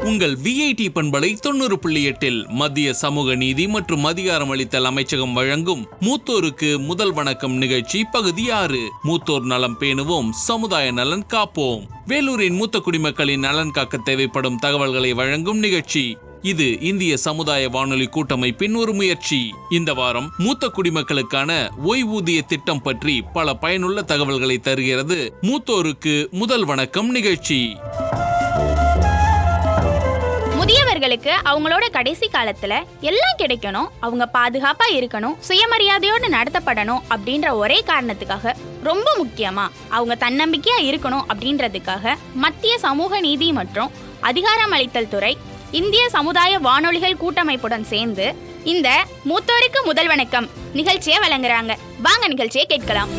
உங்கள் விஐடி பண்பலை 90.8 மத்திய சமூக நீதி மற்றும் அதிகாரமளித்தல் அமைச்சகம் வழங்கும் மூத்தோருக்கு முதல் வணக்கம் நிகழ்ச்சி பகுதி 6. மூத்தோர் நலம் பேணுவோம், சமுதாய நலன் காப்போம். வேலூரின் மூத்த குடிமக்களின் நலன் காக்க தேவைப்படும் தகவல்களை வழங்கும் நிகழ்ச்சி. இது இந்திய சமுதாய வானொலி கூட்டமைப்பின் ஒரு முயற்சி. இந்த வாரம் மூத்த குடிமக்களுக்கான ஓய்வூதிய திட்டம் பற்றி பல பயனுள்ள தகவல்களை தருகிறது மூத்தோருக்கு முதல் வணக்கம் நிகழ்ச்சி. முதியவர்களுக்கு அவங்களோட கடைசி காலத்துல எல்லாம் கிடைக்கணும், அவங்க பாதுகாப்பா இருக்கணும், சுயமரியாதையோடு நடத்தப்படணும் அப்படின்ற ஒரே காரணத்துக்காக, ரொம்ப முக்கியமா அவங்க தன்னம்பிக்கையா இருக்கணும் அப்படின்றதுக்காக மத்திய சமூக நீதி மற்றும் அதிகாரமளித்தல் துறை இந்திய சமுதாய வானொலிகள் கூட்டமைப்புடன் சேர்ந்து இந்த மூத்தோருக்கு முதல் வணக்கம் நிகழ்ச்சியை வழங்குறாங்க. வாங்க நிகழ்ச்சியை கேட்கலாம்.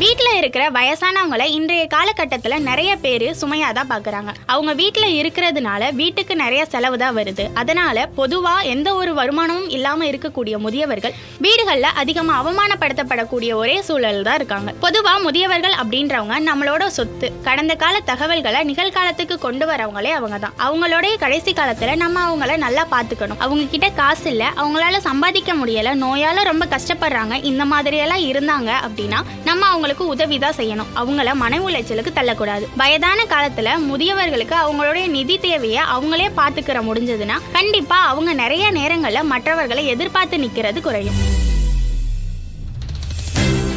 வீட்டில் இருக்கிற வயசானவங்களை இன்றைய காலகட்டத்தில் நிறைய பேர் சுமையாக தான் பார்க்குறாங்க. அவங்க வீட்டில் இருக்கிறதுனால வீட்டுக்கு நிறைய செலவு தான் வருது. அதனால பொதுவாக எந்த ஒரு வருமானமும் இல்லாமல் இருக்கக்கூடிய முதியவர்கள் வீடுகளில் அதிகமாக அவமானப்படுத்தப்படக்கூடிய ஒரே சூழல் தான் இருக்காங்க. பொதுவாக முதியவர்கள் அப்படின்றவங்க நம்மளோட சொத்து. கடந்த கால தகவல்களை நிகழ்காலத்துக்கு கொண்டு வரவங்களே அவங்க தான். அவங்களுடைய கடைசி காலத்தில் நம்ம அவங்கள நல்லா பார்த்துக்கணும். அவங்க கிட்ட காசு இல்லை, அவங்களால சம்பாதிக்க முடியலை, நோயால் ரொம்ப கஷ்டப்படுறாங்க, இந்த மாதிரியெல்லாம் இருந்தாங்க அப்படின்னா நம்ம அவங்களுக்கு உதவிதான் செய்யணும். அவங்கள மன உளைச்சலுக்கு தள்ளக்கூடாது. வயதான காலத்துல முதியவர்களுக்கு அவங்களுடைய நிதி தேவையை அவங்களே பார்த்துக்கிற முடிஞ்சதுன்னா கண்டிப்பா அவங்க நிறைய நேரங்கள்ல மற்றவர்களை எதிர்பார்த்து நிக்கிறது குறையும்.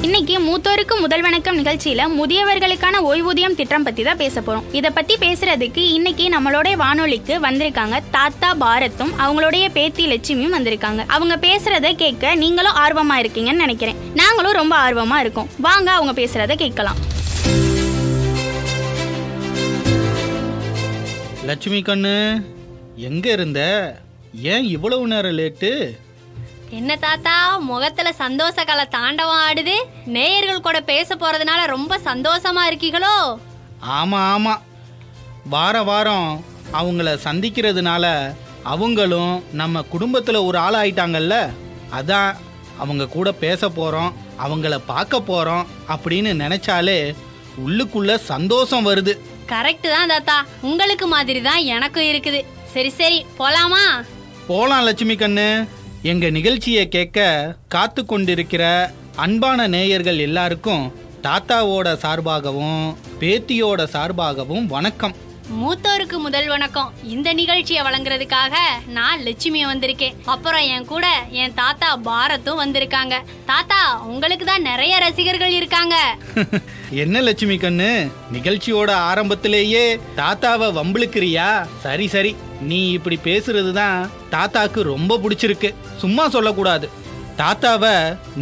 இன்னைக்கு மூத்தோருக்கு முதல் வணக்கம் நிகழ்ச்சியில முதியவர்களுக்கான ஓய்வூதியம் திட்டம் பத்தி தான் பேச போறோம். இதை பத்தி பேசுறதுக்கு இன்னைக்கு நம்மளோட வானொலிக்கு வந்திருக்காங்க தாத்தா பாரத்தும் அவங்களுடைய பேத்தி லட்சுமியும் வந்திருக்காங்க. அவங்க பேசுறத கேட்க நீங்களும் ஆர்வமா இருக்கீங்கன்னு நினைக்கிறேன். நாங்களும் ரொம்ப ஆர்வமா இருக்கோம். வாங்க அவங்க பேசுறத கேட்கலாம். லட்சுமி கண்ணு, எங்க இருந்த? ஏன் இவ்வளவு நேரம் லேட்டு? என்ன தாத்தா, முகத்துல சந்தோஷ கலை தாண்டவம் ஆடுது. நேயர்கள் கூட பேச போறதுனால ரொம்ப சந்தோஷமா இருக்கீங்களோ? ஆமா ஆமா, வாரம் அவங்கள சந்திக்கிறதுனால அவங்களும் நம்ம குடும்பத்துல ஒரு ஆள் ஆயிட்டாங்கல்ல. அதான் அவங்க கூட பேச போறோம், அவங்கள பார்க்க போறோம் அப்படின்னு நினைச்சாலே உள்ளுக்குள்ள சந்தோஷம் வருது. கரெக்ட் தான் தாத்தா, உங்களுக்கு மாதிரி தான் எனக்கும் இருக்குது. சரி போலாமா? போலாம் லட்சுமி கண்ணு. எங்க நிகழ்ச்சியை கேட்க காத்து கொண்டிருக்கிற அன்பான நேயர்கள் எல்லாருக்கும் தாத்தாவோட சார்பாகவும் பேத்தியோட சார்பாகவும் வணக்கம். மூத்தோருக்கு முதல் வணக்கம் இந்த நிகழ்ச்சியை வழங்குறதுக்காக நான் லட்சுமிய வந்திருக்கேன். அப்புறம் என் கூட என் தாத்தா பாரத்தும் வந்திருக்காங்க. தாத்தா, உங்களுக்கு தான் நிறைய ரசிகர்கள் இருக்காங்க. என்ன லட்சுமி கண்ணு, நிகழ்ச்சியோட ஆரம்பத்திலேயே தாத்தாவை வம்பிழுக்கிறியா? சரி, நீ இப்படி பேசுறது தான் தாத்தாக்கு ரொம்ப பிடிச்சிருக்கு. சும்மா சொல்லக்கூடாது. தாத்தாவை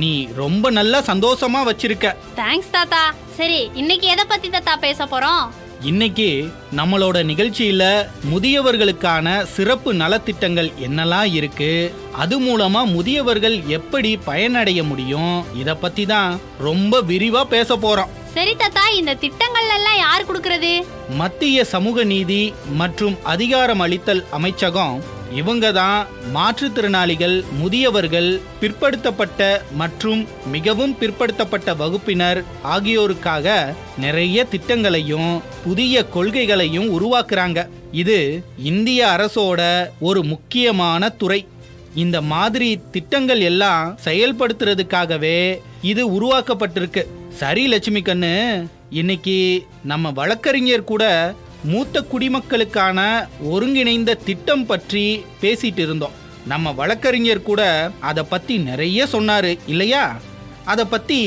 நீ ரொம்ப நல்லா சந்தோஷமா வச்சிருக்க. தேங்க்ஸ் தாத்தா. சரி, இன்னைக்கு எதை பத்தி தாத்தா பேச போறோம்? இன்னைக்கு நம்மளோட நிகழ்ச்சியில முதியவர்களுக்கான சிறப்பு நலத்திட்டங்கள் என்னெல்லாம் இருக்கு, அது மூலமா முதியவர்கள் எப்படி பயனடைய முடியும், இத பத்தி தான் ரொம்ப விரிவா பேச போறோம். சரி தாத்தா, இந்த திட்டங்கள் எல்லாம் யார் கொடுக்கறது? மத்திய சமூக நீதி மற்றும் அதிகாரம் அளித்தல் அமைச்சகம். இவங்க தான் மாற்றுத்திறனாளிகள், முதியவர்கள், பிற்படுத்தப்பட்ட மற்றும் மிகவும் பிற்படுத்தப்பட்ட வகுப்பினர் ஆகியோருக்காக நிறைய திட்டங்களையும் புதிய கொள்கைகளையும் உருவாக்குறாங்க. இது இந்திய அரசோட ஒரு முக்கியமான துறை. இந்த மாதிரி திட்டங்கள் எல்லாம் செயல்படுத்துறதுக்காகவே இது உருவாக்கப்பட்டிருக்கு. சரி லட்சுமி கண்ணு, இன்னைக்கு நம்ம வழக்கறிஞர் கூட மூத்த குடிமக்களுக்கான ஒருங்கிணைந்த திட்டம் பற்றி பேசிட்டு இருந்தோம். நம்ம வழக்கறிஞர் கூட அதை பத்தி நிறைய சொன்னாரு இல்லையா? அதை பத்தி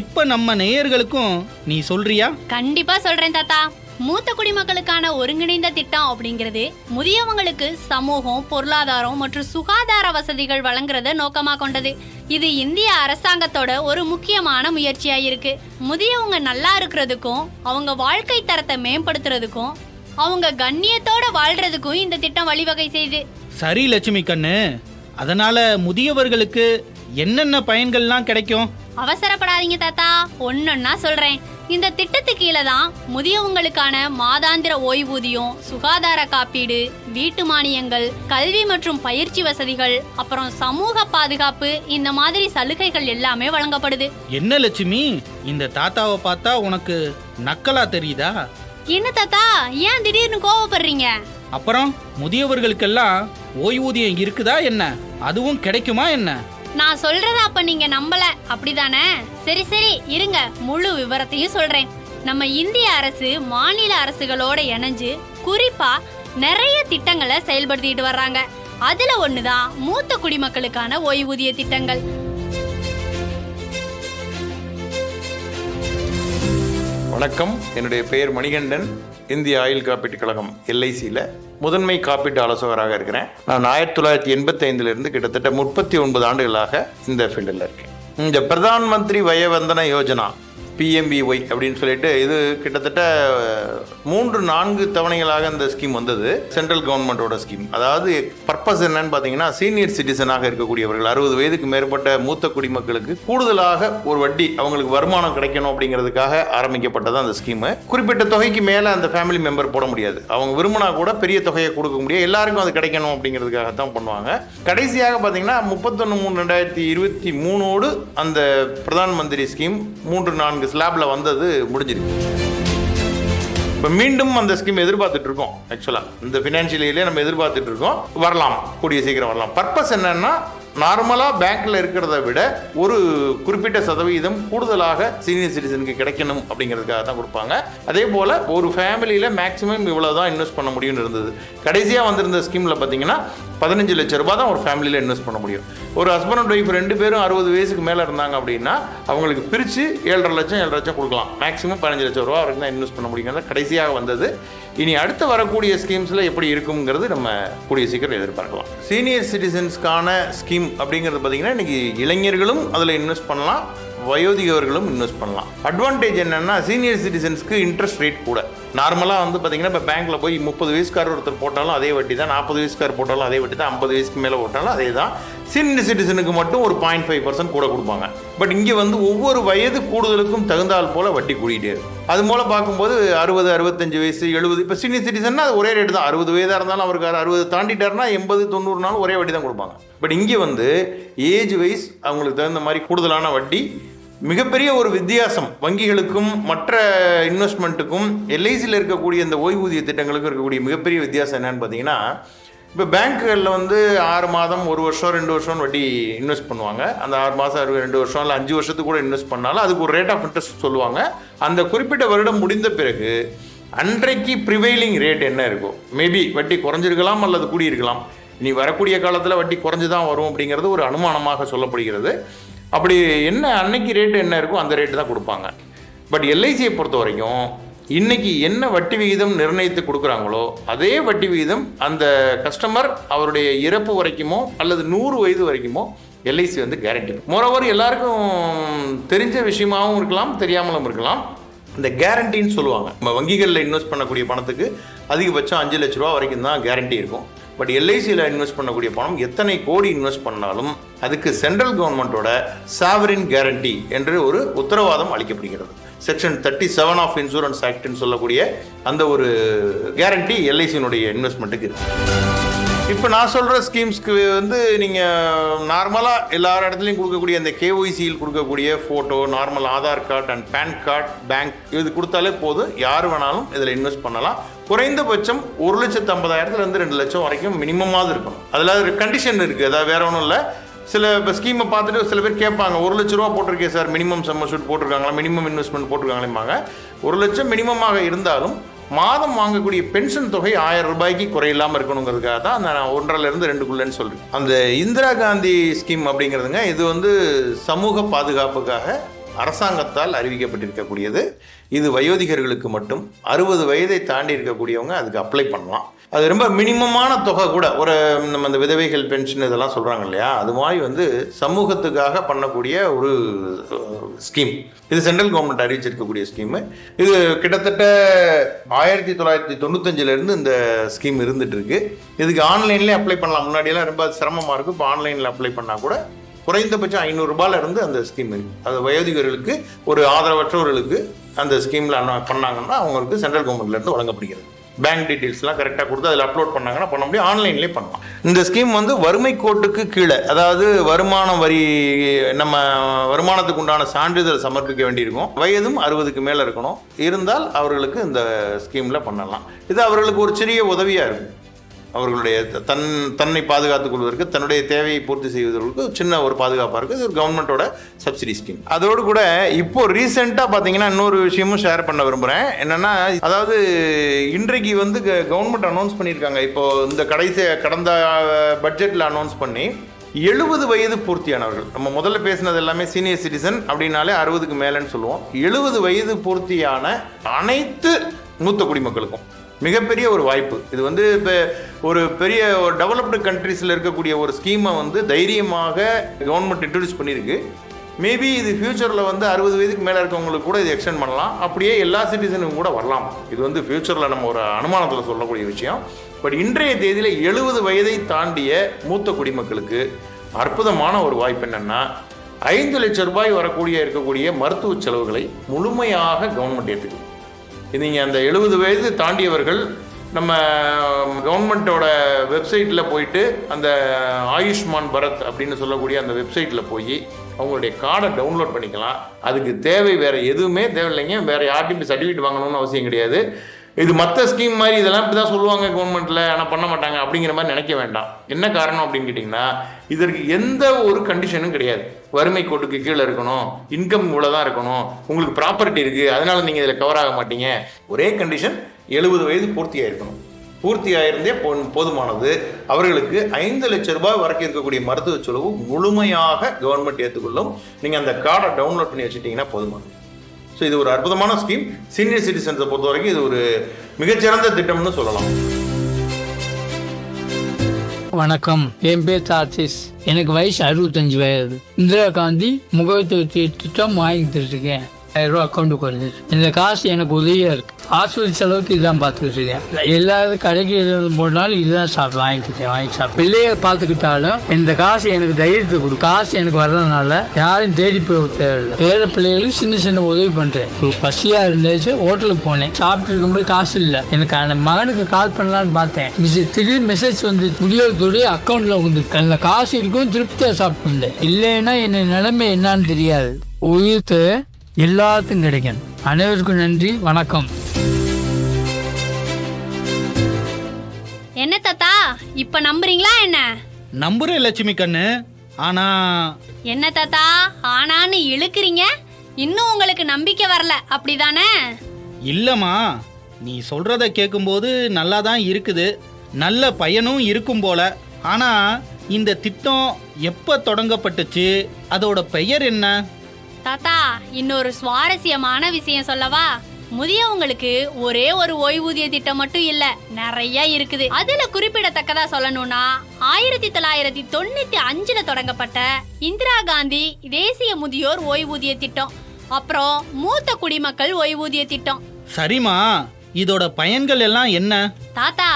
இப்ப நம்ம நேயர்களுக்கும் நீ சொல்றியா? கண்டிப்பா சொல்றேன் தாத்தா. மூத்த குடிமக்களுக்கான ஒருங்கிணைந்த திட்டம் அப்படிங்கிறது முதியவங்களுக்கு சமூகம், பொருளாதாரம் மற்றும் சுகாதார வசதிகள் வழங்குறத நோக்கமா கொண்டது. இது இந்திய அரசாங்கத்தோட ஒரு முக்கியமான முயற்சியா இருக்கு. முதியவங்க நல்லா இருக்கிறதுக்கும், அவங்க வாழ்க்கை தரத்தை மேம்படுத்துறதுக்கும், அவங்க கண்ணியத்தோட வாழ்றதுக்கும் இந்த திட்டம் வழிவகை செய்யுது. சரி லட்சுமி கண்ணு, அதனால முதியவர்களுக்கு என்னென்ன பயன்கள்லாம் கிடைக்கும்? அவசரப்படாதீங்க தாத்தா, ஒன்னொன்னா சொல்றேன். இந்த திட்டத்து கீழே தான் முதியவங்களுக்கான மாதாந்திர ஓய்வூதியம், சுகாதார காப்பீடு, வீட்டு மானியங்கள், கல்வி மற்றும் பயிற்சி வசதிகள், அப்புறம் சமூக பாதுகாப்பு, இந்த மாதிரி சலுகைகள் எல்லாமே வழங்கப்படுது. என்ன லட்சுமி, இந்த தாத்தாவை பார்த்தா உனக்கு நக்கலா தெரியுதா? என்ன தாத்தா, ஏன் திடீர்னு கோவப்படுறீங்க? அப்புறம் முதியவர்களுக்கெல்லாம் ஓய்வூதியம் இருக்குதா என்ன? அதுவும் கிடைக்குமா என்ன? நான் சொல்றத அப்ப நீங்க நம்பல, அப்படிதானே? சரி சரி இருங்க, முழு விவரத்தையும் சொல்றேன். நம்ம இந்திய அரசு மாநில அரசுகளோட இணைஞ்சு குறிப்பா நிறைய திட்டங்களை செயல்படுத்திட்டு வர்றாங்க. அதுல ஒண்ணுதான் மூத்த குடிமக்களுக்கான ஓய்வூதிய திட்டங்கள். வணக்கம், என்னுடைய பெயர் மணிகண்டன். இந்திய ஆயுள் காப்பீட்டு கழகம் LICயில் முதன்மை காப்பீட்டு ஆலோசகராக இருக்கிறேன். நான் 1985 கிட்டத்தட்ட 39 ஆண்டுகளாக இந்த ஃபீல்டில் இருக்கேன். இந்த பிரதான் மந்திரி வயவந்தன யோஜனா PMVY அப்படின்னு சொல்லிட்டு இது கிட்டத்தட்ட 3-4 தவணைகளாக இந்த ஸ்கீம் வந்தது. சென்ட்ரல் கவர்மெண்ட்டோட ஸ்கீம். அதாவது பர்பஸ் என்னன்னு பார்த்தீங்கன்னா, சீனியர் சிட்டிசனாக இருக்கக்கூடியவர்கள் 60 வயதுக்கு மேற்பட்ட மூத்த குடிமக்களுக்கு கூடுதலாக ஒரு வட்டி அவங்களுக்கு வருமானம் கிடைக்கணும் அப்படிங்கிறதுக்காக ஆரம்பிக்கப்பட்டது அந்த ஸ்கீமு. குறிப்பிட்ட தொகைக்கு மேலே அந்த ஃபேமிலி மெம்பர் போட முடியாது. அவங்க விரும்பினா கூட பெரிய தொகையை கொடுக்க முடியாது. எல்லாருக்கும் அது கிடைக்கணும் அப்படிங்கிறதுக்காக தான் பண்ணுவாங்க. கடைசியாக பார்த்தீங்கன்னா 31/3/2023 அந்த பிரதான் மந்திரி ஸ்கீம் 3-4 ஸ்லாப்ல வந்தது முடிஞ்சிருக்கு. இப்போ மீண்டும் அந்த ஸ்கீம் எதிர்பார்த்துட்டு இருக்கோம். ஆக்சுவலாக இந்த ஃபினான்ஷியல் இயர்லேயே நம்ம எதிர்பார்த்துட்டு இருக்கோம். வரலாம், கூடிய சீக்கிரம் வரலாம். பர்பஸ் என்னன்னா, நார்மலாக பேங்க்கில் இருக்கிறத விட ஒரு குறிப்பிட்ட சதவீதம் கூடுதலாக சீனியர் சிட்டிசனுக்கு கிடைக்கணும் அப்படிங்கிறதுக்காக தான் கொடுப்பாங்க. அதே போல் ஒரு ஃபேமிலியில் மேக்ஸிமம் இவ்வளோ தான் இன்வெஸ்ட் பண்ண முடியும்னு இருந்தது. கடைசியாக வந்திருந்த ஸ்கீமில் பார்த்தீங்கன்னா 15 லட்ச ரூபா தான் ஒரு ஃபேமிலியில் இன்வெஸ்ட் பண்ண முடியும். ஒரு ஹஸ்பண்ட் அண்ட் ஒய்ஃப் 2 பேரும் 60 வயசுக்கு மேலே இருந்தாங்க அப்படின்னா அவங்களுக்கு பிரித்து 7.5 லட்சம் 7 லட்சம் கொடுக்கலாம். மேக்ஸிமம் 15 லட்சம் ரூபா வரைக்கும் தான் இன்வெஸ்ட் பண்ண முடியுங்கிறது கடைசியாக வந்தது. இனி அடுத்து வரக்கூடிய ஸ்கீம்ஸில் எப்படி இருக்குங்கிறது நம்ம கூடிய சீக்கிரம் எதிர்பார்க்கலாம். சீனியர் சிட்டிசன்ஸ்க்கான ஸ்கீம் அப்படிங்கிறது பார்த்தீங்கன்னா, இன்னைக்கு இளைஞர்களும் அதில் இன்வெஸ்ட் பண்ணலாம், வயோதிகர்களும் இன்வெஸ்ட் பண்ணலாம். அட்வான்டேஜ் என்னன்னா, சீனியர் சிட்டிசன்ஸ்க்கு இன்ட்ரெஸ்ட் ரேட் கூட. நார்மலாக வந்து பார்த்தீங்கன்னா, இப்போ பேங்க்கில் போய் 30 வயசுக்காரர் ஒருத்தர் போட்டாலும் அதே வட்டி தான், 40 வயசுக்காரர் போட்டாலும் அதே வட்டி தான், 50 வயசுக்கு மேலே போட்டாலும் அதே தான். சீனியர் சிட்டிசனுக்கு மட்டும் ஒரு 0.5% கூட கொடுப்பாங்க. பட் இங்கே வந்து ஒவ்வொரு வயது கூடுதலுக்கும் தகுந்தால் போல் வட்டி கூடிகிட்டே இருக்கும். அது மூலம் பார்க்கும்போது 60, 65 வயசு, 70, இப்போ சீனியர் சிட்டிசன்னா அது ஒரே ரேட்டு தான். 60 வயதாக இருந்தாலும் அவருக்கு 60 தாண்டிட்டாருன்னா 80, 90 ஒரே வட்டி தான் கொடுப்பாங்க. பட் இங்கே வந்து ஏஜ் வைஸ் அவங்களுக்கு தகுந்த மாதிரி கூடுதலான வட்டி. மிகப்பெரிய ஒரு வித்தியாசம் வங்கிகளுக்கும் மற்ற இன்வெஸ்ட்மெண்ட்டுக்கும் LICயில் இருக்கக்கூடிய இந்த ஓய்வூதிய திட்டங்களுக்கும் இருக்கக்கூடிய மிகப்பெரிய வித்தியாசம் என்னன்னு பார்த்தீங்கன்னா, இப்போ பேங்க்குகளில் வந்து 6 மாதம், 1 வருஷம், 2 வருஷம் வட்டி இன்வெஸ்ட் பண்ணுவாங்க. அந்த 6 மாதம், 2 வருஷம் இல்லை 5 வருஷத்துக்கு கூட இன்வெஸ்ட் பண்ணாலும் அதுக்கு ஒரு ரேட் ஆஃப் இன்ட்ரெஸ்ட் சொல்லுவாங்க. அந்த குறிப்பிட்ட வருடம் முடிந்த பிறகு அன்றைக்கு ப்ரிவைலிங் ரேட் என்ன இருக்கும், மேபி வட்டி குறைஞ்சிருக்கலாம் அல்லது கூடியிருக்கலாம். இனி வரக்கூடிய காலத்தில் வட்டி குறைஞ்சி தான் வரும் அப்படிங்கிறது ஒரு அனுமானமாக சொல்லப்படுகிறது. அப்படி என்ன அன்னைக்கு ரேட்டு என்ன இருக்கோ அந்த ரேட்டு தான் கொடுப்பாங்க. பட் LICயை பொறுத்த வரைக்கும் இன்னைக்கு என்ன வட்டி விகிதம் நிர்ணயித்து கொடுக்குறாங்களோ அதே வட்டி விகிதம் அந்த கஸ்டமர் அவருடைய இறப்பு வரைக்குமோ அல்லது 100 வயது வரைக்குமோ LIC வந்து கேரண்டி. மோரோவர் எல்லாருக்கும் தெரிஞ்ச விஷயமாகவும் இருக்கலாம், தெரியாமலும் இருக்கலாம். இந்த கேரண்டின்னு சொல்லுவாங்க. நம்ம வங்கிகளில் இன்வெஸ்ட் பண்ணக்கூடிய பணத்துக்கு அதிகபட்சம் 5 லட்ச ரூபா வரைக்கும் தான் கேரண்டி இருக்கும். பட் LICயில் இன்வெஸ்ட் பண்ணக்கூடிய பணம் எத்தனை கோடி இன்வெஸ்ட் பண்ணாலும் அதுக்கு சென்ட்ரல் கவர்மெண்ட்டோட சாவரின் கேரண்டி என்று ஒரு உத்தரவாதம் அளிக்கப்படுகிறது. செக்ஷன் 37 ஆஃப் இன்சூரன்ஸ் ஆக்ட்னு சொல்லக்கூடிய அந்த ஒரு கேரண்டி LICயினுடைய இன்வெஸ்ட்மெண்ட்டுக்கு இருக்குது. இப்போ நான் சொல்கிற ஸ்கீம்ஸ்க்கு வந்து நீங்கள் நார்மலாக எல்லா இடத்துலையும் கொடுக்கக்கூடிய அந்த KYCயில் கொடுக்கக்கூடிய photo, normal Aadhaar card and PAN card, bank இது கொடுத்தாலே போதும். யார் வேணாலும் இதில் இன்வெஸ்ட் பண்ணலாம். குறைந்தபட்சம் 1,50,000 2 லட்சம் வரைக்கும் மினிமமாவது இருக்கணும். அதில் கண்டிஷன் இருக்குது. அதாவது வேற ஒன்றும் இல்லை. சில இப்போ ஸ்கீமை பார்த்துட்டு சில பேர் கேட்பாங்க, 1 லட்ச ரூபா போட்டிருக்கேன் சார், மினிமம் சம்மர் ஷூட் போட்டிருக்காங்களா, மினிமம் இன்வெஸ்ட்மெண்ட் போட்டிருக்காங்களேம்பாங்க. 1 லட்சம் மினிமமாக இருந்தாலும் மாதம் வாங்கக்கூடிய பென்ஷன் தொகை 1000 ரூபாய்க்கு குறையில்லாமல் இருக்கணுங்கிறதுக்காக தான் அந்த 1.5 to 2 சொல்கிறேன். அந்த இந்திரா காந்தி ஸ்கீம் அப்படிங்கிறதுங்க, இது வந்து சமூக பாதுகாப்புக்காக அரசாங்கத்தால் அறிவிக்கப்பட்டிருக்கக்கூடியது. இது வயோதிகர்களுக்கு மட்டும். 60 வயதை தாண்டி இருக்கக்கூடியவங்க அதுக்கு அப்ளை பண்ணலாம். அது ரொம்ப மினிமமான தொகை கூட. ஒரு நம்ம இந்த விதவைகள் பென்ஷன் இதெல்லாம் சொல்கிறாங்க இல்லையா, அது மாதிரி வந்து சமூகத்துக்காக பண்ணக்கூடிய ஒரு ஸ்கீம். இது சென்ட்ரல் கவர்மெண்ட் அறிவிச்சிருக்கக்கூடிய ஸ்கீமு. இது கிட்டத்தட்ட 1995 இந்த ஸ்கீம் இருந்துட்டு இருக்கு. இதுக்கு ஆன்லைன்லேயே அப்ளை பண்ணலாம். முன்னாடியெல்லாம் ரொம்ப சிரமமாக இருக்கும். இப்போ ஆன்லைனில் அப்ளை பண்ணால் கூட குறைந்தபட்சம் 500 ரூபாயிலிருந்து அந்த ஸ்கீம் இருக்குது. அது வயோதிகர்களுக்கு, ஒரு ஆதரவற்றவர்களுக்கு அந்த ஸ்கீமில் பண்ணாங்கன்னா அவங்களுக்கு சென்ட்ரல் கவர்மெண்ட்லேருந்து வழங்கப்படுகிறது. பேங்க் டீட்டெயில்ஸ்லாம் கரெக்டாக கொடுத்து அதில் அப்லோட் பண்ணாங்கன்னா பண்ண முடியும், ஆன்லைன்லேயே பண்ணலாம். இந்த ஸ்கீம் வந்து வறுமை கோட்டுக்கு கீழே, அதாவது வருமான வரி நம்ம வருமானத்துக்கு உண்டான சான்றிதழ் சமர்ப்பிக்க வேண்டியிருக்கும். வயதும் 60க்கு மேலே இருக்கணும். இருந்தால் அவர்களுக்கு இந்த ஸ்கீமில் பண்ணலாம். இது அவர்களுக்கு ஒரு சிறிய உதவியாக இருக்கும். அவர்களுடைய தன்னை பாதுகாத்துக் கொள்வதற்கு, தன்னுடைய தேவையை பூர்த்தி செய்வதற்கு சின்ன ஒரு பாதுகாப்பாக இருக்குது. இது ஒரு கவர்மெண்ட்டோட சப்சிடி ஸ்கீம். அதோடு கூட இப்போ ரீசெண்டாக பார்த்தீங்கன்னா இன்னொரு விஷயமும் ஷேர் பண்ண விரும்புகிறேன். என்னென்னா, அதாவது இன்றைக்கு வந்து கவர்மெண்ட் அனௌன்ஸ் பண்ணியிருக்காங்க. இப்போது இந்த கடந்த பட்ஜெட்டில் அனௌன்ஸ் பண்ணி 70 வயது பூர்த்தியானவர்கள், நம்ம முதல்ல பேசினது எல்லாமே சீனியர் சிட்டிசன் அப்படின்னாலே 60க்கு மேலேன்னு சொல்லுவோம். 70 வயது பூர்த்தியான அனைத்து மூத்த குடிமக்களுக்கும் மிகப்பெரிய ஒரு வாய்ப்பு. இது வந்து இப்போ ஒரு பெரிய ஒரு டெவலப்டு கண்ட்ரீஸில் இருக்கக்கூடிய ஒரு ஸ்கீமை வந்து தைரியமாக கவர்மெண்ட் இன்ட்ரடியூஸ் பண்ணியிருக்கு. மேபி இது ஃப்யூச்சரில் வந்து 60 வயதுக்கு மேலே இருக்கவங்களுக்கு கூட இது எக்ஸ்டெண்ட் பண்ணலாம். அப்படியே எல்லா சிட்டிசனுக்கும் கூட வரலாம். இது வந்து ஃப்யூச்சரில் நம்ம ஒரு அனுமானத்தில் சொல்லக்கூடிய விஷயம். பட் இன்றைய தேதியில் 70 வயதை தாண்டிய மூத்த குடிமக்களுக்கு அற்புதமான ஒரு வாய்ப்பு என்னென்னா, 5 லட்சம் ரூபாய் இருக்கக்கூடிய மருத்துவ செலவுகளை முழுமையாக கவர்மெண்ட் ஏற்றுக்கும். இது நீங்கள் அந்த 70 வயது தாண்டியவர்கள் நம்ம கவர்மெண்ட்டோட வெப்சைட்டில் போயிட்டு அந்த ஆயுஷ்மான் பாரத் அப்படின்னு சொல்லக்கூடிய அந்த வெப்சைட்டில் போய் அவங்களுடைய கார்டை டவுன்லோட் பண்ணிக்கலாம். அதுக்கு தேவை வேறு எதுவுமே தேவையில்லைங்க. வேறு யார்ட்டையும் சர்டிஃபிகேட் வாங்கணும்னு அவசியம் கிடையாது. இது மற்ற ஸ்கீம் மாதிரி இதெல்லாம் இப்படி தான் சொல்லுவாங்க கவர்மெண்ட்டில், ஆனால் பண்ண மாட்டாங்க அப்படிங்கிற மாதிரி நினைக்க வேண்டாம். என்ன காரணம் அப்படின்னு கேட்டிங்கன்னா, இதற்கு எந்த ஒரு கண்டிஷனும் கிடையாது. வறுமை கோட்டுக்கு கீழே இருக்கணும், இன்கம் இவ்வளோ தான் இருக்கணும், உங்களுக்கு ப்ராப்பர்ட்டி இருக்குது, அதனால் நீங்கள் இதில் கவர் ஆக மாட்டீங்க. ஒரே கண்டிஷன், 70 வயது பூர்த்தியாக இருக்கணும். பூர்த்தியாயிருந்தே போதுமானது. அவர்களுக்கு 5 லட்சம் ரூபாய் வரைக்கும் இருக்கக்கூடிய மருத்துவ செலவு முழுமையாக கவர்மெண்ட் ஏற்றுக்கொள்ளும். நீங்கள் அந்த கார்டை டவுன்லோட் பண்ணி வச்சுட்டிங்கன்னா போதுமானது. ஸோ இது ஒரு அற்புதமான ஸ்கீம். சீனியர் சிட்டிசன்ஸை பொறுத்த வரைக்கும் இது ஒரு மிகச்சிறந்த திட்டம்னு சொல்லலாம். வணக்கம், என் பேர் தார்சிஸ். எனக்கு வயசு 65 வயது. இந்திரா காந்தி முகவரி திட்டம் வாங்கிட்டு இருக்கேன். 1000 ரூபா அக்கௌண்ட்டுக்கு வருது. இந்த காசு எனக்கு உதவியாக இருக்குது. ஹாஸ்பிட்டல் செலவுக்கு இதுதான் பார்த்துக்கிட்டு இருக்கேன். எல்லாரும் கடைக்கு போனாலும் இதுதான் வாங்கி சாப்பிட்டு பிள்ளைய பார்த்துக்கிட்டாலும் இந்த காசு எனக்கு தைரியத்தை கொடுக்கும். காசு எனக்கு வர்றதுனால யாரும் தேடி போய் தேவையில்லை. வேறு பிள்ளைகளுக்கு சின்ன உதவி பண்ணுறேன். ஒரு பசியாக இருந்துச்சு, ஹோட்டலுக்கு போனேன். சாப்பிட்டு இருக்கும்போது காசு இல்லை. எனக்கு அந்த மகனுக்கு கால் பண்ணலான்னு பார்த்தேன். திடீர்னு மெசேஜ் வந்து முதியோர் அக்கௌண்ட்டில் வந்துருக்கு. அந்த காசு இருக்கும், திருப்தியாக சாப்பிட்டு. இல்லைன்னா என்ன நிலைமை என்னான்னு தெரியாது. உயிர்த்து எல்லாத்துக்கும் கிடைக்கும். அனைவருக்கும் நன்றி, வணக்கம். என்ன தாத்தா, இப்ப நம்புறீங்களா என்ன? நம்புறேன் லட்சுமி கண்ணு. ஆனா என்ன தாத்தா ஆனான்னு இழுக்கிறீங்க? இன்னும் உங்களுக்கு நம்பிக்கை வரல அப்படிதானே? இல்லம்மா, நீ சொல்றத கேட்கும்போது நல்லா தான் இருக்குது, நல்ல பயனும் இருக்கும் போல. ஆனா இந்த திட்டம் எப்ப தொடங்கப்பட்டுச்சு, அதோட பெயர் என்ன? தாத்தா, இன்னொரு சுவாரஸ்யமான விஷயம் சொல்லவா? முதியவங்களுக்கு ஒரே ஒரு ஓய்வூதிய திட்டம் மட்டும் இல்ல, நிறைய இருக்குது. அதுல குறிப்பிடத்தக்கதா சொல்லணும்னா 1995 தொடங்கப்பட்ட இந்திரா காந்தி தேசிய முதியோர் ஓய்வூதிய திட்டம், அப்புறம் மூத்த குடிமக்கள் ஓய்வூதிய திட்டம். சரிமா, இதோட பயன்கள் எல்லாம் என்ன? தாத்தா,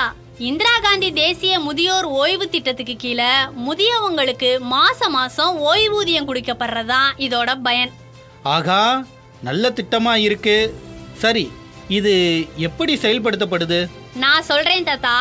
இந்திரா காந்தி தேசிய முதியோர் ஓய்வு திட்டத்துக்கு கீழே முதியவங்களுக்கு மாசம் ஓய்வூதியம் கொடுக்கப்படுறதுதான் இதோட பயன். ஆகா, நல்ல திட்டமா இருக்கு. சரி, இது எப்படி செயல்படுத்தப்படுது? நான் சொல்றேன் தாத்தா.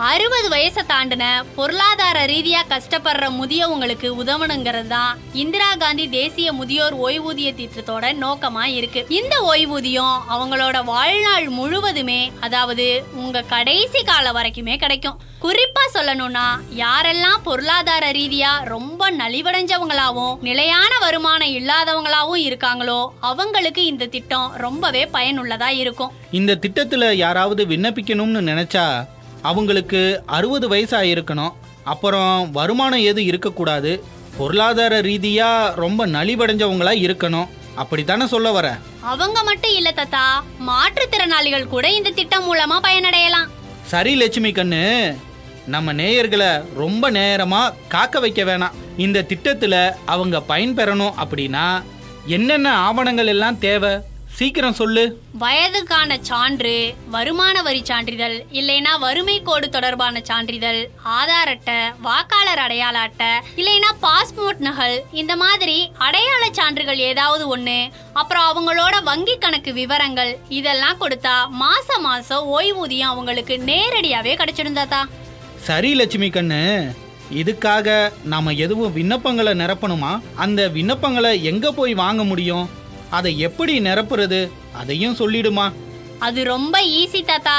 60 வயசை தாண்டின பொருளாதார ரீதியா கஷ்டப்படுற முதியவங்களுக்கு உதவணுங்கிறது தான் இந்திரா காந்தி தேசிய முதியோர் ஓய்வூதிய திட்டத்தோட நோக்கமா இருக்கு. இந்த ஓய்வூதியம் அவங்களோட வாழ்நாள் முழுவதுமே, அதாவது உங்க கடைசி காலம் வரைக்குமே கிடைக்கும். குறிப்பா சொல்லணும்னா, யாரெல்லாம் பொருளாதார ரீதியா ரொம்ப நலிவடைஞ்சவங்களாவும் நிலையான வருமானம் இல்லாதவங்களாவும் இருக்காங்களோ அவங்களுக்கு இந்த திட்டம் ரொம்பவே பயனுள்ளதா இருக்கும். இந்த திட்டத்துல யாராவது விண்ணப்பிக்கணும்னு நினைச்சா அவங்களுக்கு 60 வயசாக இருக்கணும், அப்புறம் வருமானம் எதுவும் இருக்கக்கூடாது, பொருளாதார ரீதியா ரொம்ப நலிவடைஞ்சவங்களா இருக்கணும், அப்படித்தானே சொல்ல வர? அவங்க மட்டும் இல்ல தாத்தா, மாற்றுத்திறனாளிகள் கூட இந்த திட்டம் மூலமா பயனடையலாம். சரி லட்சுமி கண்ணு, நம்ம நேயர்களை ரொம்ப நேரமா காக்க வைக்க வேணாம். இந்த திட்டத்துல அவங்க பயன்பெறணும் அப்படின்னா என்னென்ன ஆவணங்கள் எல்லாம் தேவை சீக்கிரம் சொல்லு. வயதுக்கான சான்று, வருமான வரி சான்றிதழ், இல்லைனா வறுமை கோடு தொடர்பான சான்றிதழ், ஆதார் அட்டை, வாக்காளர் அடையாள அட்டை, இல்லைனா பாஸ்போர்ட் நகல், இந்த மாதிரி அடையாள சான்றுகள் ஏதாவது ஒண்ணு, அப்புறம் அவங்களோட வங்கி கணக்கு விவரங்கள் இதெல்லாம் கொடுத்தா மாசம் மாசம் ஓய்வூதியம் அவங்களுக்கு நேரடியாவே கிடைச்சிடும் தாத்தா. சரி லட்சுமி கண்ணு, இதுக்காக நாம எதுவும் விண்ணப்பங்களை நிரப்பணுமா? அந்த விண்ணப்பங்களை எங்க போய் வாங்க முடியும்? அதை எப்படி நிரப்புறது அதையும் சொல்லிடுமா? அது ரொம்ப ஈஸி தாத்தா,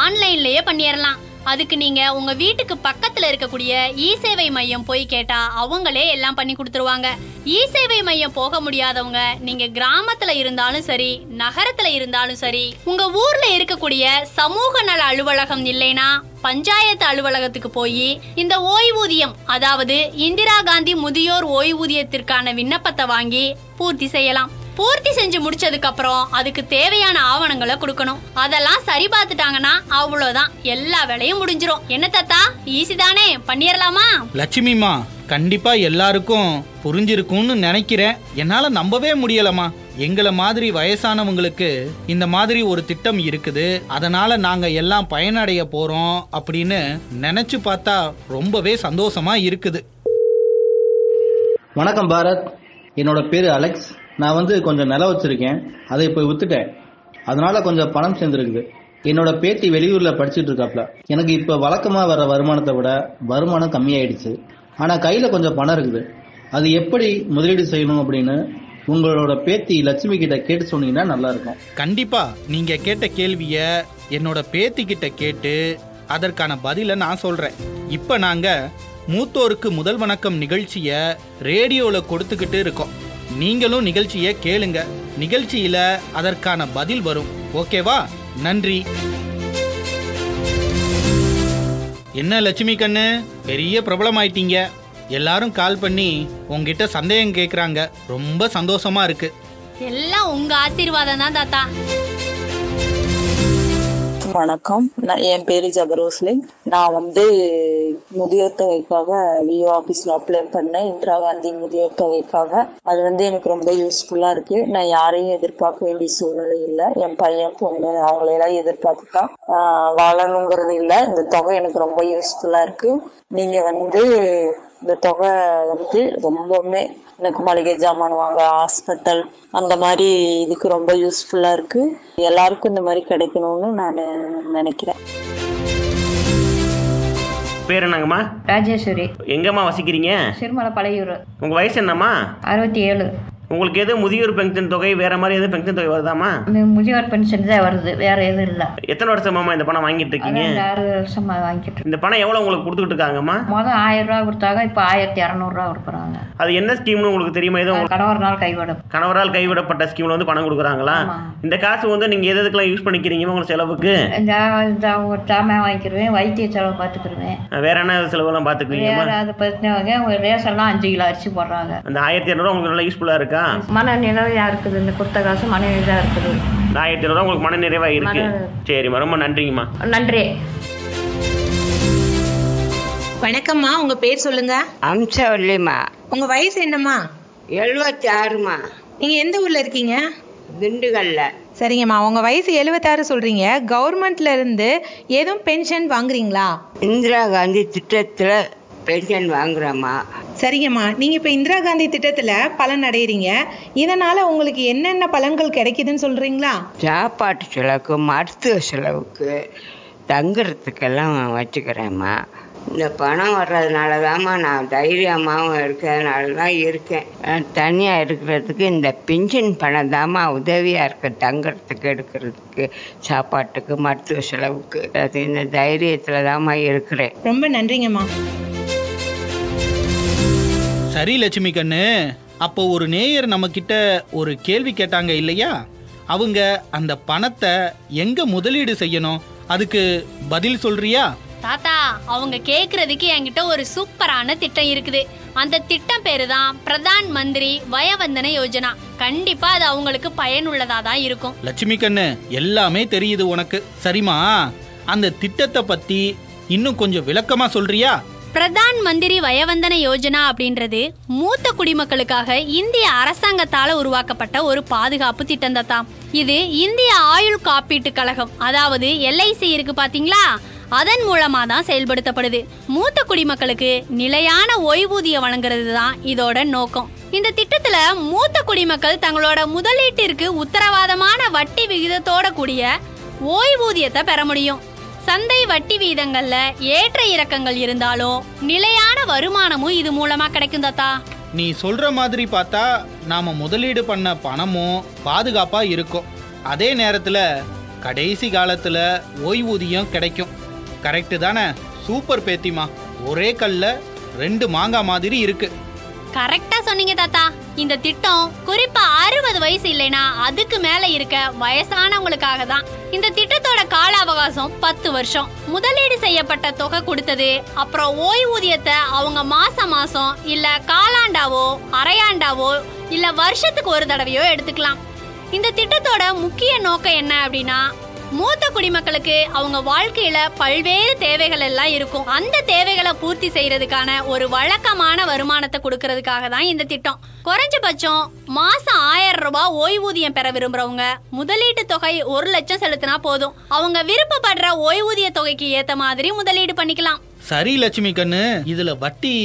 ஆன்லைன்லயே பண்ணிடலாம். அதுக்கு நீங்க உங்க வீட்டுக்கு பக்கத்துல இருக்கக்கூடிய இ சேவை மையம் போய் கேட்டா அவங்களே எல்லாம் பண்ணி கொடுத்துருவாங்க. இ சேவை மையம் போக முடியாதவங்க நீங்க கிராமத்துல இருந்தாலும் சரி, நகரத்துல இருந்தாலும் சரி, உங்க ஊர்ல இருக்கக்கூடிய சமூக நல அலுவலகம் இல்லைனா பஞ்சாயத்து அலுவலகத்துக்கு போய் இந்த ஓய்வூதியம், அதாவது இந்திரா காந்தி முதியோர் ஓய்வூதியத்திற்கான விண்ணப்பத்தை வாங்கி பூர்த்தி செய்யலாம். பூர்த்தி செஞ்சு முடிச்சதுக்கு அப்புறம் அதுக்கு தேவையான ஆவணங்களை கொடுக்கணும். அதெல்லாம் சரி பார்த்துட்டாங்கன்னா அவ்வளவுதான், எல்லா வேலையும் முடிஞ்சிரும். என்ன தாத்தா, ஈஸி தானே, பண்ணிடலாமா? லட்சுமிமா, கண்டிப்பா எல்லாருக்கும் புரிஞ்சிருக்கும்னு நினைக்கிறேன். என்னால நம்பவே முடியலமா. எங்களை மாதிரி வயசானவங்களுக்கு இந்த மாதிரி ஒரு திட்டம் இருக்குது, அதனால நாங்க எல்லாம் பயனடைய போறோம் அப்படின்னு நினைச்சு பார்த்தா ரொம்பவே சந்தோஷமா இருக்குது. வணக்கம் பாரத், என்னோட பேரு அலெக்ஸ். நான் கொஞ்சம் நிலம் வச்சிருக்கேன், அதை இப்போ வித்துட்டேன். அதனால கொஞ்சம் பணம் சேர்ந்துருக்குது. என்னோட பேத்தி வெளியூர்ல படிச்சுட்டு இருக்காப்ல. எனக்கு இப்போ வழக்கமா வர வருமானத்தை விட வருமானம் கம்மியாயிடுச்சு. ஆனா கையில கொஞ்சம் பணம் இருக்குது. அது எப்படி முதலீடு செய்யணும் அப்படின்னு உங்களோட பேத்தி லட்சுமி கிட்ட கேட்டு சொன்னீங்கன்னா நல்லா இருக்கும். கண்டிப்பா நீங்க கேட்ட கேள்விய என்னோட பேத்தி கிட்ட கேட்டு அதற்கான பதிலை நான் சொல்றேன். இப்ப நாங்க மூத்தோருக்கு முதல் வணக்கம் நிகழ்ச்சிய ரேடியோல கொடுத்துக்கிட்டு இருக்கோம். நீங்களும் நிகழ்ச்சியை கேளுங்க. நிகழ்ச்சியில அதற்கான பதில் வரும். ஓகேவா? நன்றி. என்ன லட்சுமி கண்ணு, பெரிய பிரபலம் ஆயிட்டீங்க. எல்லாரும் கால் பண்ணி உங்ககிட்ட சந்தேகம் கேக்குறாங்க. ரொம்ப சந்தோஷமா இருக்கு. எல்லாம் உங்க ஆசீர்வாதம் தான் தாத்தா. வணக்கம், என் பேரு ஜபரோஸ்லின். நான் முதியோர் தொகைக்காக விஓ ஆபீஸ்ல அப்ளை பண்ணேன், இந்திரா காந்தி முதியோர் தொகைக்காக. அது எனக்கு ரொம்ப யூஸ்ஃபுல்லா இருக்கு. நான் யாரையும் எதிர்பார்க்க வேண்டிய சூழ்நிலை இல்லை. என் பையன் பொண்ணு அவங்களையெல்லாம் எதிர்பார்த்துட்டா வாழணுங்கிறது இல்லை. இந்த தொகை எனக்கு ரொம்ப யூஸ்ஃபுல்லா இருக்கு. நீங்க இந்த தொகை ரொம்பவுமே எனக்கு மளிகை ஜாமான் வாங்க, ஹாஸ்பிட்டல், அந்த மாதிரி இதுக்கு ரொம்ப யூஸ்ஃபுல்லா இருக்கு. எல்லாருக்கும் இந்த மாதிரி கிடைக்கணும்னு நான் நினைக்கிறேன். பேர் என்னங்கம்மா? ராஜேஸ்வரி. எங்கம்மா வசிக்கிறீங்க? சிறுமலை பழையூர். உங்க வயசு என்னம்மா? 67. உங்களுக்கு எது முதியோர் பென்ஷன் தொகை வேற மாதிரி எதுவும் பென்ஷன் தொகை வருதாமா? முதியோர் பென்ஷன் தான் வருது, வேற எதுவும் இல்லை. எத்தனை வருஷமாம்மா இந்த பணம் வாங்கிட்டு இருக்கீங்க? 6 வருஷமா வாங்கிட்டு. இந்த பணம் எவ்வளவு உங்களுக்கு கொடுத்துட்டு இருக்காங்கம்மா? முதல் 1000 ரூபா கொடுத்தாங்க, இப்போ 1200 ரூபா கொடுக்குறாங்க. அது என்ன ஸ்கீம்னு உங்களுக்கு தெரியுமா? எதுவும் கணவரால் கைவிடப்பட்ட ஸ்கீம்ல பணம் கொடுக்குறாங்களா? இந்த காசு நீங்க எதுக்கெல்லாம் யூஸ் பண்ணிக்கிறீங்க உங்க செலவுக்கு? சாமான் வாங்கிக்கிறேன், வைத்திய செலவு பார்த்துக்கிருவேன். வேற என்ன செலவெல்லாம் பார்த்துக்குவீங்க? அதை பற்றினவங்க ரேஷன்லாம் 5 கிலோ அரிசி போடுறாங்க. அந்த 1200 உங்களுக்கு நல்லா யூஸ்ஃபுல்லா இருக்கா? மன நிறைவா இருக்குது. இந்த கொடுத்த காசு மன நிறைவா இருக்குது. 1200 உங்களுக்கு மன நிறைவா இருக்கு. சரிம்மா, ரொம்ப நன்றிங்கம்மா. நன்றி. வணக்கம்மா, உங்க பேர் சொல்லுங்க. அம்சவல்லிம்மா. உங்க வயசு என்னம்மா? 76மா. நீங்க எந்த ஊர்ல இருக்கீங்க? திண்டுக்கல்ல. சரிங்கம்மா, உங்க வயசு 76 சொல்றீங்க. கவர்மெண்ட்ல இருந்து ஏதும் பென்ஷன் வாங்குறீங்களா? இந்திரா காந்தி திட்டத்துல பென்ஷன் வாங்குறோம்மா. சரிங்கம்மா, நீங்க இப்ப இந்திரா காந்தி திட்டத்துல பலன் அடைகிறீங்க. இதனால உங்களுக்கு என்னென்ன பலன்கள் கிடைக்குதுன்னு சொல்றீங்களா? சாப்பாட்டு செலவுக்கு, மருத்துவ செலவுக்கு, தங்குறதுக்கெல்லாம் வச்சுக்கிறேம்மா. இந்த பணம் வர்றதுனால தான்மா நான் தைரியமாகவும் இருக்கிறதுனால தான் இருக்கேன். தனியாக இருக்கிறதுக்கு இந்த பென்ஷன் பணம் தாம்மா உதவியாக இருக்கு. தங்குறதுக்கு, எடுக்கிறதுக்கு, சாப்பாட்டுக்கு, மருத்துவ செலவுக்கு. அது இந்த தைரியத்தில் தாம்மா இருக்கிறேன். ரொம்ப நன்றிங்கம்மா. சரி லட்சுமி கண்ணு, அப்போ ஒரு நேயர் நம்ம கிட்ட ஒரு கேள்வி கேட்டாங்க இல்லையா? அவங்க அந்த பணத்தை எங்க முதலீடு செய்யணும், அதுக்கு பதில் சொல்றியா? தாத்தா, அவங்க கேக்குறதுக்கு என்கிட்ட ஒரு சூப்பரான திட்டம் இருக்குது. அந்த திட்டம் பேரு தான் பிரதான் மந்திரி வயவந்தன யோஜனா. கண்டிப்பா அது அவங்களுக்கு பயனுள்ளதா தான் இருக்கும். லட்சுமி கண்ணு, எல்லாமே தெரியுது உனக்கு. சரிமா, அந்த திட்டத்தை பத்தி இன்னும் கொஞ்சம் விளக்கமா சொல்றியா? பிரதான் மந்திரி வயவந்தன யோஜனா அப்படின்றது மூத்த குடிமக்களுக்காக இந்திய அரசாங்கத்தால உருவாக்கப்பட்ட ஒரு பாதுகாப்பு திட்டம் தான். இது இந்திய ஆயுள் காப்பீட்டு கழகம், அதாவது LIC இருக்கு பாத்தீங்களா, அதன் மூலமா தான் செயல்படுத்தப்படுது. மூத்த குடிமக்களுக்கு நிலையான ஓய்வூதியம் வழங்குறது தான் இதோட நோக்கம். இந்த திட்டத்துல மூத்த குடிமக்கள் தங்களோட முதலீட்டிற்கு உத்தரவாதமான வட்டி விகிதத்தோட கூடிய ஓய்வூதியத்தை பெற முடியும். சந்தை வட்டி வீதங்கள்ல ஏற்ற இறக்கங்கள் இருந்தாலும் நிலையான வருமானமும் இது மூலமா கிடைக்கும் தாத்தா. நீ சொல்ற மாதிரி பார்த்தா நாம முதலீடு பண்ண பணமும் பாதுகாப்பா இருக்கும். அதே நேரத்துல கடைசி காலத்துல ஓய்வூதியம் கிடைக்கும். கரெக்டு தானே? சூப்பர் பேத்திமா, ஒரே கல்ல 2 மாங்காய் மாதிரி இருக்கு. கரெக்டா சொன்னீங்க தாத்தா. இந்த திட்டம் குறிப்பா 60 வயசு இல்லைனா அதுக்கு மேல இருக்க வயசானவங்களுக்காக தான். இந்த திட்டத்தோட கால அவகாசம் 10 வருஷம். முதலீடு செய்யப்பட்ட தொகை கொடுத்தது அப்புறம் ஓய்வூதியத்தை அவங்க மாசம் இல்ல காலாண்டாவோ அரையாண்டாவோ இல்ல வருஷத்துக்கு ஒரு தடவையோ எடுத்துக்கலாம். இந்த திட்டத்தோட முக்கிய நோக்கம் என்ன அப்படின்னா, மூத்த குடிமக்களுக்கு அவங்க வாழ்க்கையில பல்வேறு தேவைகள் எல்லாம் இருக்கும். அந்த தேவைகளை பூர்த்தி செய்யறதுக்கான ஒரு வழக்கமான வருமானத்தை கொடுக்கறதுக்காக தான் இந்த திட்டம். குறைஞ்சபட்சம் மாசம் 1000 ரூபாய் ஓய்வூதியம் பெற விரும்புறவங்க முதலீட்டு தொகை 1 லட்சம் செலுத்தினா போதும். அவங்க விருப்பப்படுற ஓய்வூதிய தொகைக்கு ஏத்த மாதிரி முதலீடு பண்ணிக்கலாம். சரி லட்சுமி கண்ணு, இதுல வட்டி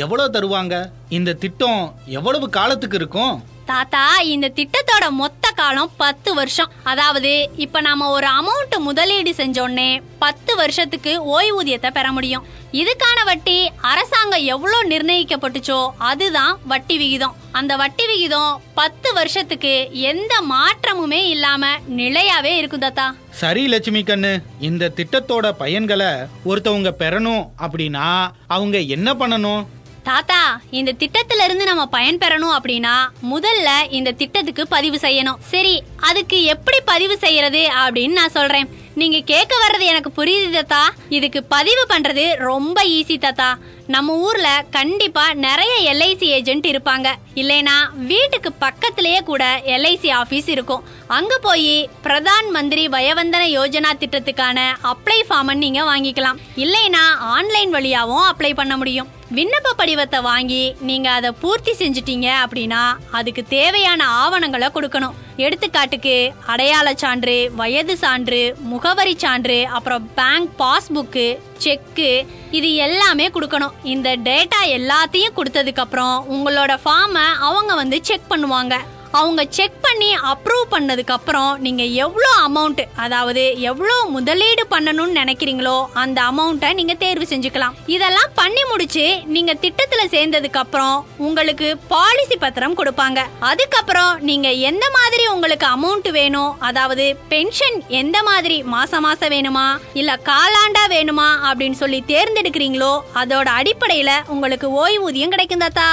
எவ்வளவு தருவாங்க? இந்த திட்டம் எவ்வளவு காலத்துக்கு இருக்கும்? தாத்தா, இந்த திட்டத்தோட மொத்த காலம் 10 வருஷம். அதாவது இப்ப நாம ஒரு அமௌண்ட் முதலீடு செஞ்சோடனே 10 வருஷத்துக்கு ஓய்வூதியத்தை பெற முடியும். இதுக்கான வட்டி அரசாங்கம் எவ்வளவு நிர்ணயிக்கப்பட்டுச்சோ அதுதான் வட்டி விகிதம். அந்த வட்டி விகிதம் 10 வருஷத்துக்கு எந்த மாற்றமுமே இல்லாம நிலையாவே இருக்கும் தாத்தா. சரி லட்சுமி கண்ணு, இந்த திட்டத்தோட பயன்களை ஒருத்தவங்க பெறணும் அப்படின்னா அவங்க என்ன பண்ணணும்? தாத்தா, இந்த திட்டத்துல இருந்து நம்ம பயன்பெறணும் அப்படின்னா முதல்ல இந்த திட்டத்துக்கு பதிவு செய்யணும். சரி, அதுக்கு எப்படி பதிவு செய்யறது அப்படின்னு நான் சொல்றேன். நீங்க கேட்க வர்றது எனக்கு புரியுது தாத்தா. இதுக்கு பதிவு பண்றது ரொம்ப ஈஸி தாத்தா. நம்ம ஊர்ல கண்டிப்பா நிறைய LIC ஏஜென்ட் இருப்பாங்க. இல்லைனா வீட்டுக்கு பக்கத்திலேயே கூட LIC ஆபீஸ் இருக்கும். அங்க போய் பிரதான் மந்திரி வயவந்தன யோஜனா திட்டத்துக்கான அப்ளை ஃபார்ம் நீங்க வாங்கிக்கலாம். இல்லைனா ஆன்லைன் வழியாவும் அப்ளை பண்ண முடியும். விண்ணப்ப படிவத்தை வாங்கி நீங்க அதை பூர்த்தி செஞ்சிட்டீங்க அப்படின்னா அதுக்கு தேவையான ஆவணங்களை கொடுக்கணும். எடுத்துக்காட்டுக்கு அடையாள சான்று, வயது சான்று, முகவரி சான்று, அப்புறம் பேங்க் பாஸ்புக்கு, செக்கு, இது எல்லாமே கொடுக்கணும். இந்த டேட்டா எல்லாத்தையும் கொடுத்ததுக்கு அப்புறம் உங்களோட ஃபார்மை அவங்க செக் பண்ணுவாங்க. அவங்க செக் பண்ணி அப்ரூவ் பண்ணதுக்கு அப்புறம் நீங்க எவ்வளோ அமௌண்ட், அதாவது எவ்வளோ முதலீடு பண்ணணும்னு நினைக்கிறீங்களோ அந்த அமௌண்ட்டை நீங்க தேர்வு செஞ்சுக்கலாம். இதெல்லாம் பண்ணி முடிச்சு நீங்க திட்டத்துல சேர்ந்ததுக்கு அப்புறம் உங்களுக்கு பாலிசி பத்திரம் கொடுப்பாங்க. அதுக்கப்புறம் நீங்க எந்த மாதிரி உங்களுக்கு அமௌண்ட் வேணும், அதாவது பென்ஷன் எந்த மாதிரி மாசம் வேணுமா இல்ல காலாண்டா வேணுமா அப்படின்னு சொல்லி தேர்ந்தெடுக்கிறீங்களோ அதோட அடிப்படையில உங்களுக்கு ஓய்வூதியம் கிடைக்கும் தாத்தா.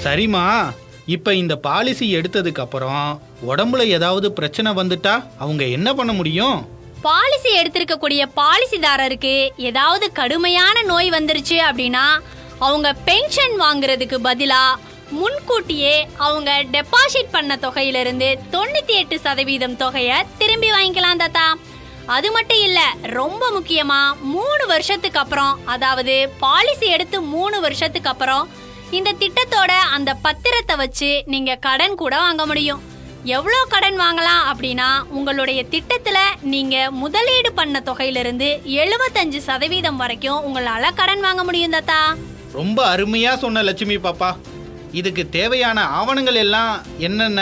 சரிம்மா, இப்ப இந்த பாலிசி எடுத்ததுக்கு அப்புறம் உடம்புல ஏதாவது பிரச்சனை வந்துட்டா அவங்க என்ன பண்ண முடியும்? பாலிசி எடுத்திருக்கக்கூடிய பாலிசிதாரருக்கு ஏதாவது கடுமையான நோய் வந்துருச்சு அப்படின்னா அவங்க பென்ஷன் வாங்குறதுக்கு பதிலா முன்கூட்டியே அவங்க டெபாசிட் பண்ண தொகையிலிருந்து 98% தொகையை திரும்பி வாங்கிக்கலாம் தாத்தா. அது மட்டும் இல்ல, ரொம்ப முக்கியமா 3 வருஷத்துக்கு அப்புறம், அதாவது பாலிசி எடுத்து 3 வருஷத்துக்கு அப்புறம் இந்த திட்டத்தோட அந்த பத்திரத்தை வச்சு நீங்க கடன் கூட வாங்க முடியும். எவ்வளோ கடன் வாங்கலாம் அப்படின்னா உங்களுடைய திட்டத்துல நீங்க முதலீடு பண்ண தொகையிலிருந்து 75% வரைக்கும் உங்களால கடன் வாங்க முடியும் தாத்தா. ரொம்ப அருமையா சொன்ன லட்சுமி பாப்பா. இதுக்கு தேவையான ஆவணங்கள் எல்லாம் என்னென்ன?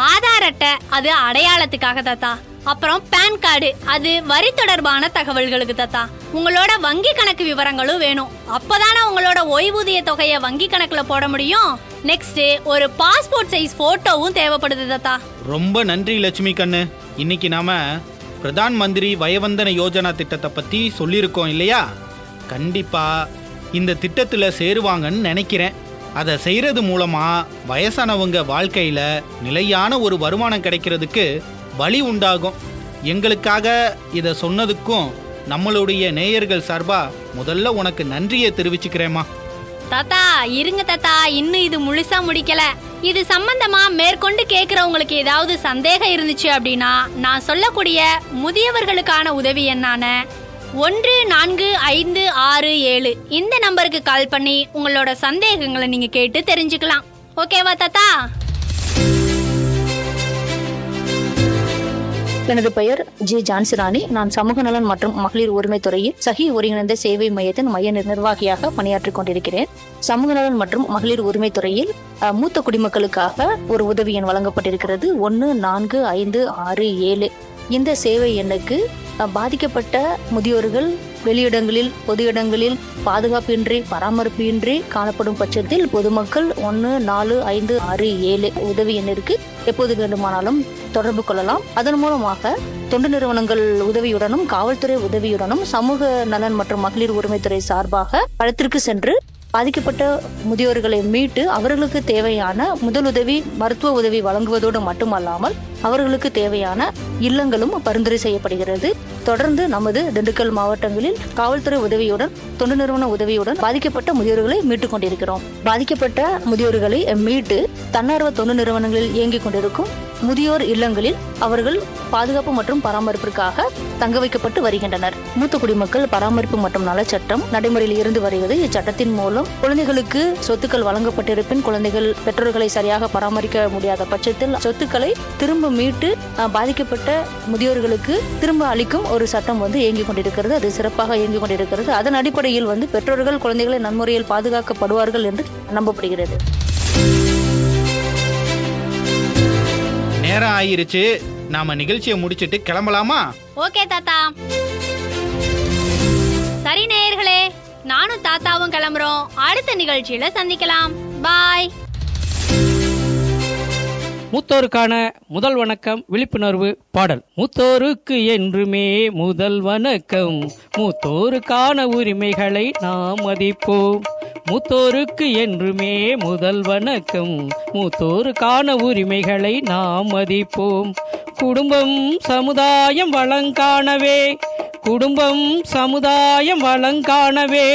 ஆதார் அட்டை, அது அடையாளத்துக்காக தாத்தா. அப்புறம் பேன் கார்டு, அது வரி தொடர்பான தகவல்களுக்கு தாத்தா. உங்களோட வங்கி கணக்கு விவரங்களும் வேணும். அப்பதானே உங்களோட ஓய்வூதிய தொகையை வங்கி கணக்குல போட முடியும். நெக்ஸ்ட் ஒரு பாஸ்போர்ட் சைஸ் போட்டோவும் தேவைப்படுது தாத்தா. ரொம்ப நன்றி லட்சுமி கண்ணு. இன்னைக்கு நாம பிரதான் மந்திரி வயவந்தன யோஜனா திட்டத்தை பத்தி சொல்லியிருக்கோம் இல்லையா? கண்டிப்பா இந்த திட்டத்துல சேருவாங்கன்னு நினைக்கிறேன். அதை செய்யறது மூலமா வயசானவங்க வாழ்க்கையில நிலையான ஒரு வருமானம் கிடைக்கிறதுக்கு வழி உண்டாகும். எங்களுக்காக இதை சொன்னதுக்கும் நம்மளுடைய நேயர்கள் சார்பா முதல்ல உனக்கு நன்றியை தெரிவிச்சுக்கிறேம்மா. தாத்தா இருங்க தாத்தா, இன்னும் இது முழுசா முடிக்கல. இது சம்பந்தமா மேற்கொண்டு கேட்கறவங்களுக்கு ஏதாவது சந்தேகம் இருந்துச்சு அப்படின்னா நான் சொல்லக்கூடிய முதியவர்களுக்கான உதவி என்னான 145667 இந்த நம்பருக்கு கால் பண்ணி உங்களோட சந்தேகங்களை நீங்க கேட்டு தெரிஞ்சுக்கலாம். ஓகேவா தாத்தா? எனது பெயர் ஜே ஜான்சிராணி. நான் சமூக நலன் மற்றும் மகளிர் உரிமை துறையில் சகி ஒருங்கிணைந்த சேவை மையத்தின் மைய நிர்வாகியாக பணியாற்றிக் கொண்டிருக்கிறேன். சமூக நலன் மற்றும் மகளிர் உரிமை துறையில் மூத்த குடிமக்களுக்காக ஒரு உதவி எண் வழங்கப்பட்டிருக்கிறது 145667. இந்த சேவை எண்ணுக்கு பாதிக்கப்பட்ட முதியோர்கள் வெளியிடங்களில் பொது இடங்களில் பாதுகாப்பின்றி பராமரிப்பின்றி காணப்படும் பட்சத்தில் பொதுமக்கள் 145667 உதவி எண்ணிற்கு எப்போது வேண்டுமானாலும் தொடர்பு கொள்ளலாம். அதன் மூலமாக தொண்டு நிறுவனங்கள் உதவியுடனும் காவல்துறை உதவியுடனும் சமூக நலன் மற்றும் மகளிர் உரிமைத்துறை சார்பாக களத்திற்கு சென்று பாதிக்கப்பட்ட முதியோர்களை மீட்டு அவர்களுக்கு தேவையான முதலுதவி மருத்துவ உதவி வழங்குவதோடு மட்டுமல்லாமல் அவர்களுக்கு தேவையான இல்லங்களும் பரிந்துரை செய்யப்படுகிறது. தொடர்ந்து நமது திண்டுக்கல் மாவட்டங்களில் காவல்துறை உதவியுடன் தொண்டு நிறுவன உதவியுடன் பாதிக்கப்பட்ட முதியோர்களை மீட்டுக் கொண்டிருக்கிறோம். பாதிக்கப்பட்ட முதியோர்களை மீட்டு தன்னார்வ தொண்டு நிறுவனங்களில் இயங்கிக் கொண்டிருக்கும் முதியோர் இல்லங்களில் அவர்கள் பாதுகாப்பு மற்றும் பராமரிப்பிற்காக தங்க வைக்கப்பட்டு வருகின்றனர். மூத்த குடிமக்கள் பராமரிப்பு மற்றும் நலச்சட்டம் நடைமுறையில் இருந்து வருகிறது. இச்சட்டத்தின் மூலம் குழந்தைகளுக்கு சொத்துக்கள் வழங்கப்பட்டிருப்பின் குழந்தைகள் பெற்றோர்களை சரியாக பராமரிக்க முடியாத பட்சத்தில் சொத்துக்களை திரும்ப மீட்டு பாதிக்கப்பட்ட முதியோர்களுக்கு திரும்ப அளிக்கும் ஒரு சட்டம் இயங்கிக் கொண்டிருக்கிறது. அது சிறப்பாக இயங்கிக் கொண்டிருக்கிறது. அதன் அடிப்படையில் பெற்றோர்கள் குழந்தைகளை நன்முறையில் பாதுகாக்கப்படுவார்கள் என்று நம்பப்படுகிறது. நேரம் ஆயிருச்சு, நாம நிகழ்ச்சியை முடிச்சிட்டு கிளம்பலாமா? ஓகே தாத்தா. சரி நேயர்களே, நானும் தாத்தாவும் கிளம்புறோம். அடுத்த நிகழ்ச்சியில சந்திக்கலாம். பாய். மூத்தோருக்கான முதல் வணக்கம் விழிப்புணர்வு பாடல். மூத்தோருக்கு என்றுமே முதல் வணக்கம், மூத்தோருக்கான உரிமைகளை நாம் மதிப்போம். மூத்தோருக்கு என்றுமே முதல் வணக்கம், மூத்தோருக்கான உரிமைகளை நாம் மதிப்போம். குடும்பம் சமுதாயம் வளங்காணவே, குடும்பம் சமுதாயம் வளங்காணவே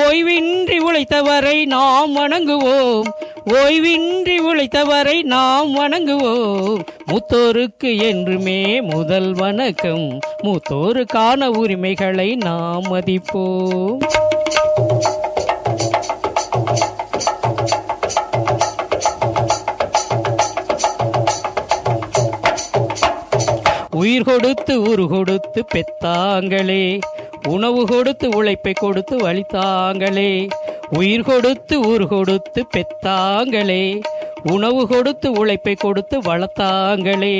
ஓய்வின்றி உழைத்தவரை நாம் வணங்குவோம், ஓய்வின்றி உழைத்தவரை நாம் வணங்குவோம். மூத்தோருக்கு என்றுமே முதல் வணக்கம், மூத்தோருக்கான உரிமைகளை நாம் மதிப்போம். உயிர் கொடுத்து உரு கொடுத்து பெத்தாங்களே, உணவு கொடுத்து உழைப்பை கொடுத்து வலித்தாங்களே. உயிர் கொடுத்து உரு கொடுத்து பெத்தாங்களே, உணவு கொடுத்து உழைப்பை கொடுத்து வளர்த்தாங்களே.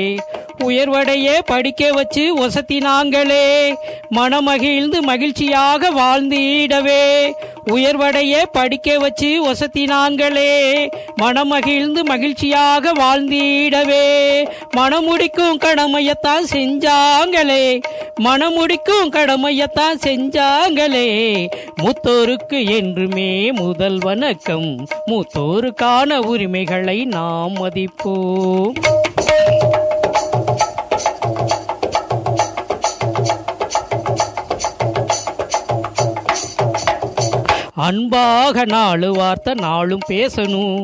உயர்வடைய படிக்க வச்சு ஒசத்தினாங்களே, மனமகிழ்ந்து மகிழ்ச்சியாக வாழ்ந்திடவே. உயர்வடைய படிக்க வச்சு ஒசத்தினாங்களே, மனமகிழ்ந்து மகிழ்ச்சியாக வாழ்ந்திடவே. மனமுடிக்கும் கடமையத்தான் செஞ்சாங்களே, மனமுடிக்கும் கடமையத்தான் செஞ்சாங்களே. மூத்தோருக்கு என்றுமே முதல் வணக்கம், மூத்தோருக்கான உரிமைகளை நாம் மதிப்போம். அன்பாக 4 வார்த்தை நாளும் பேசணும்,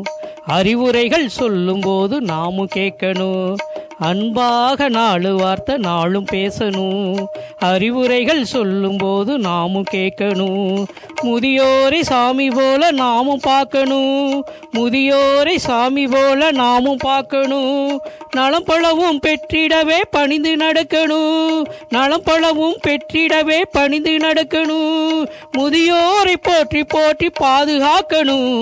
அறிவுரைகள் சொல்லும் போது நாமும் கேட்கணும். அன்பாக 4 வார்த்தை நாளும் பேசணும், அறிவுரைகள் சொல்லும் போது நாமும் கேட்கணும். முதியோரை சாமி போல நாமும் பார்க்கணும், முதியோரை சாமி போல நாமும் பார்க்கணும். நலம் பலவும் பெற்றிடவே பணிந்து நடக்கணும், நலம் பலவும் பெற்றிடவே பணிந்து நடக்கணும். முதியோரை போற்றி போற்றி பாதுகாக்கணும்,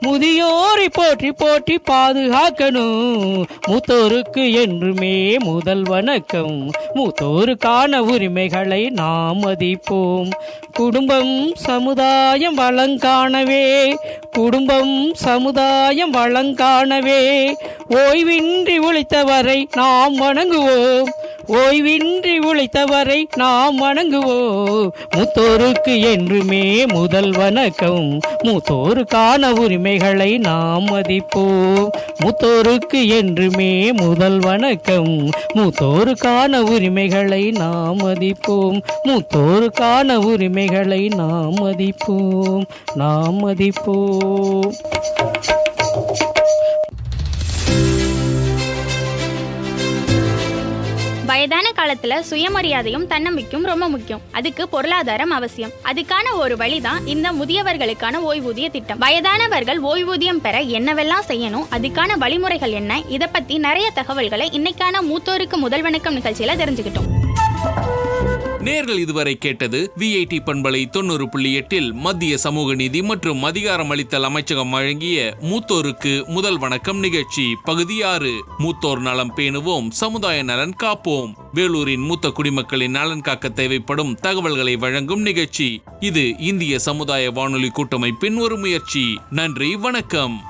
முதியோரை போற்றி போற்றி பாதுகாக்கணும். மூத்தோருக்கு என்றுமே முதல் வணக்கம், மூத்தோருக்கான உரிமைகளை நாம் மதிப்போம். குடும்பம் சமுதாயம் வளங்காணவே, குடும்பம் சமுதாயம் வளங்காணவே ஓய்வின்றி உழைத்தவரை நாம் வணங்குவோம், ஓய்வின்றி உழைத்தவரை நாம் வணங்குவோம். மூத்தோருக்கு என்றுமே முதல் வணக்கம். மூத்தோருக்கான உரிமைகளை நாம் மதிப்போம். மூத்தோருக்கு என்றுமே முதல் வணக்கம். மூத்தோருக்கான உரிமைகளை நாம் மதிப்போம். மூத்தோருக்கான உரிமைகளை நாம் மதிப்போம். நாம் மதிப்போம். வயதான காலத்துல சுயமரியாதையும் தன்னம்பிக்கையும் ரொம்ப முக்கியம். அதுக்கு பொருளாதாரம் அவசியம். அதுக்கான ஒரு வழிதான் இந்த முதியவர்களுக்கான ஓய்வூதிய திட்டம். வயதானவர்கள் ஓய்வூதியம் பெற என்னவெல்லாம் செய்யணும், அதுக்கான வழிமுறைகள் என்ன, இதை பத்தி நிறைய தகவல்களை இன்னைக்கான மூத்தோருக்கு முதல் வணக்கம் நிகழ்ச்சியில தெரிஞ்சுக்கிட்டோம். நேர்கள் இதுவரை கேட்டது விஐடி பண்பலை 90.8 மத்திய சமூக நீதி மற்றும் அதிகாரமளித்தல் அமைச்சகம் வழங்கிய மூத்தோருக்கு முதல் வணக்கம் நிகழ்ச்சி பகுதி 6. மூத்தோர் நலம் பேணுவோம், சமுதாய நலன் காப்போம். வேலூரின் மூத்த குடிமக்களின் நலன் காக்க தேவைப்படும் தகவல்களை வழங்கும் நிகழ்ச்சி. இது இந்திய சமுதாய வானொலி கூட்டமைப்பின் ஒரு முயற்சி. நன்றி, வணக்கம்.